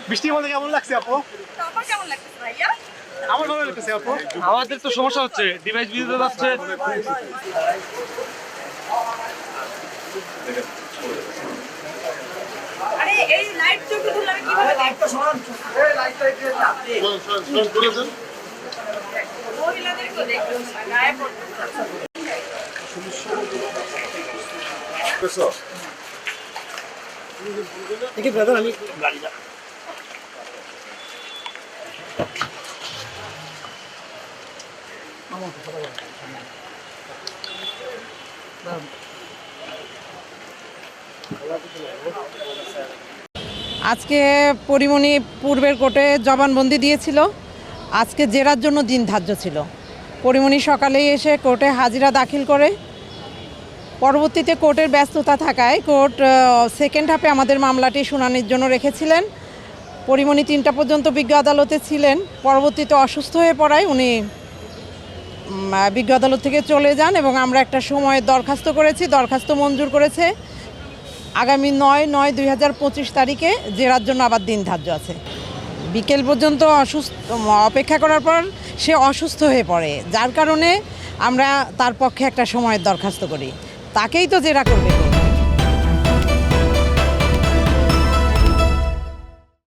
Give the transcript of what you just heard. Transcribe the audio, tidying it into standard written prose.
বৃষ্টির মধ্যে কেমন লাগছে আপু? আমার কেমন লাগছে ভাইয়া? আমার ভালো লাগছে আপু। আমাদের তো সমস্যা হচ্ছে, ডিভাইস বিদ্যুৎ যাচ্ছে। আরে এই লাইট তো একটু ধরলে আমি কিভাবে লাইটটা সরান? এই লাইটটা একটু সরান করেছেন। মহিলাদেরকে দেখুন গায়ে পড়তে। দেখি ব্রাদার আমি গাড়ি যা। আজকে পরিমণি পূর্বের কোর্টে জবানবন্দি দিয়েছিল। আজকে জেরার জন্য দিন ধার্য ছিল। পরিমণি সকালেই এসে কোর্টে হাজিরা দাখিল করে, পরবর্তীতে কোর্টের ব্যস্ততা থাকায় কোর্ট সেকেন্ড হাফে আমাদের মামলাটি শুনানির জন্য রেখেছিলেন। পরিমণি 3টা পর্যন্ত বিজ্ঞ আদালতে ছিলেন। পরবর্তীতে অসুস্থ হয়ে পড়ায় উনি বিজ্ঞ আদালত থেকে চলে যান এবং আমরা একটা সময়ের দরখাস্ত করেছি, দরখাস্ত মঞ্জুর করেছে। আগামী 9/9/2025 তারিখে জেরার জন্য আবার দিন ধার্য আছে। বিকেল পর্যন্ত অপেক্ষা করার পর সে অসুস্থ হয়ে পড়ে, যার কারণে আমরা তার পক্ষে একটা সময়ের দরখাস্ত করি। তাকেই তো জেরা করবে।